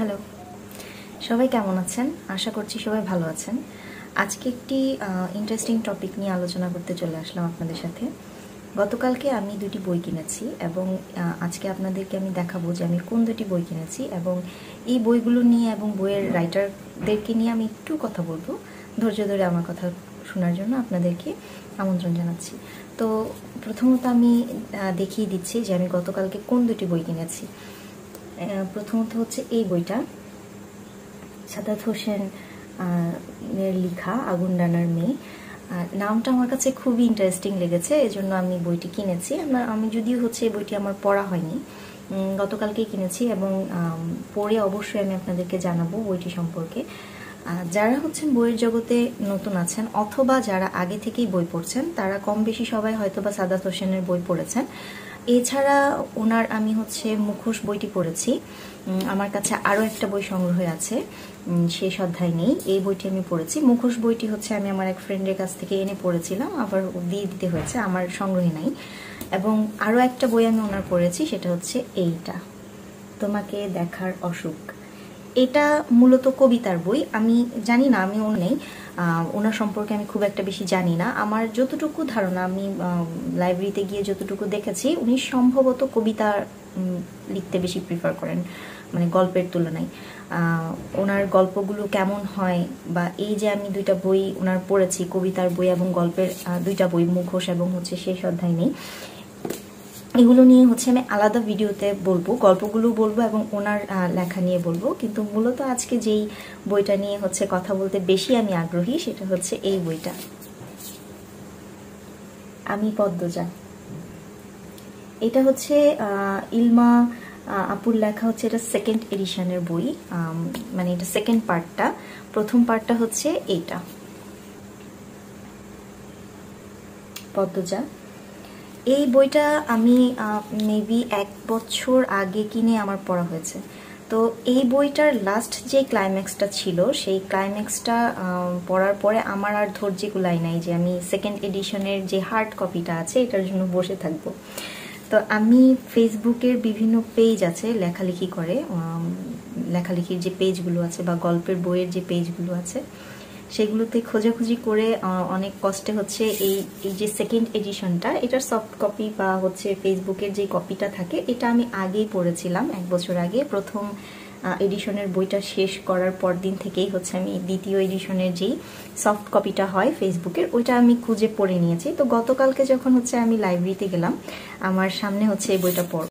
Hello, সবাই কেমন আছেন? আশা করছি সবাই ভালো আছেন। আজকে একটি ইন্টারেস্টিং টপিক নিয়ে আলোচনা করতে চলে আসলাম আপনাদের সাথে। গতকালকে আমি দুটি বই কিনেছি এবং আজকে আপনাদেরকে আমি দেখাবো যে আমি কোন দুটি বই কিনেছি এবং এই বইগুলো নিয়ে এবং বইয়ের রাইটারদেরকে নিয়ে আমি একটু কথা বলবো। ধৈর্য ধরে আমার কথা শোনার জন্য আপনাদেরকে আমন্ত্রণ জানাচ্ছি। তো প্রথমত আমি দেখিয়ে দিচ্ছি যে আমি গতকালকে কোন দুটি বই কিনেছি। প্রথমত হচ্ছে এই বইটা, সাদাত হোসেন এর লেখা আগুন ডানার মেয়ে। নামটা আমার কাছে খুবই ইন্টারেস্টিং লেগেছে, এজন্য আমি বইটি কিনেছি। আমি যদিও হচ্ছে এই বইটি আমার পড়া হয়নি, গতকালকেই কিনেছি এবং পড়ে অবশ্যই আমি আপনাদেরকে জানাবো বইটি সম্পর্কে। যারা হচ্ছেন বইয়ের জগতে নতুন আছেন অথবা যারা আগে থেকেই বই পড়ছেন তারা কম বেশি সবাই হয়তোবা সাদাত হোসেনের বই পড়েছেন। এছাড়া ওনার আমি হচ্ছে মুখোশ বইটি পড়েছি। আমার কাছে আরও একটা বই সংগ্রহে আছে, শেষ অধ্যায় নেই, এই বইটি আমি পড়েছি। মুখোশ বইটি হচ্ছে আমি আমার এক ফ্রেন্ডের কাছ থেকে এনে পড়েছিলাম, আবার দিয়ে দিতে হয়েছে, আমার সংগ্রহে নাই। এবং আরও একটা বই আমি ওনার পড়েছি, সেটা হচ্ছে এইটা, তোমাকে দেখার অসুখ। এটা মূলত কবিতার বই। আমি জানি না, আমি নেই ওনার সম্পর্কে আমি খুব একটা বেশি জানি না। আমার যতটুকু ধারণা, আমি লাইব্রেরিতে গিয়ে যতটুকু দেখেছি, উনি সম্ভবত কবিতা লিখতে বেশি প্রিফার করেন, মানে গল্পের তুলনায়। ওনার গল্পগুলো কেমন হয়, বা এই যে আমি দুইটা বই ওনার পড়েছি, কবিতার বই এবং গল্পের দুইটা বই, মুখোশ এবং হচ্ছে শেষ অধ্যায় নেই, এগুলো নিয়ে হচ্ছে আমি আলাদা ভিডিওতে বলবো, গল্পগুলো বলবো এবং ওনার লেখা নিয়ে বলবো। কিন্তু মূলত আজকে যেই বইটা নিয়ে হচ্ছে কথা বলতে বেশি আমি আগ্রহী, সেটা হচ্ছে এই বইটা, আমি পদ্মজা। এটা হচ্ছে ইলমা আপুর লেখা, হচ্ছে এটা সেকেন্ড এডিশনের বই, মানে এটা সেকেন্ড পার্টটা। প্রথম পার্টটা হচ্ছে এইটা, পদ্মজা। এই বইটা আমি মেবি 1 বছর আগে কিনে আমার পড়া হয়েছে। তো এই বইটার লাস্ট যে ক্লাইম্যাক্সটা ছিল, সেই ক্লাইম্যাক্সটা পড়ার পরে আমার আর ধৈর্য কুলায় নাই যে আমি সেকেন্ড এডিশনের যে হার্ড কপিটা আছে এটার জন্য বসে থাকবো। তো আমি ফেসবুকের বিভিন্ন পেজ আছে লেখালেখি করে, লেখালেখির যে পেজগুলো আছে বা গল্পের বইয়ের যে পেজগুলো আছে, সেগুলোতে খোঁজাখুঁজি করে অনেক কষ্টে হচ্ছে এই যে সেকেন্ড এডিশনটা, এটার সফট কপি বা হচ্ছে ফেসবুকের যে কপিটা থাকে, এটা আমি আগেই পড়েছিলাম 1 বছর আগে। প্রথম এডিশনের বইটা শেষ করার পর দিন থেকেই হচ্ছে আমি দ্বিতীয় এডিশনের যেই সফট কপিটা হয় ফেসবুকের, ওইটা আমি খুঁজে পড়ে নিয়েছি। তো গতকালকে যখন হচ্ছে আমি লাইব্রেরিতে গেলাম, আমার সামনে হচ্ছে এই বইটা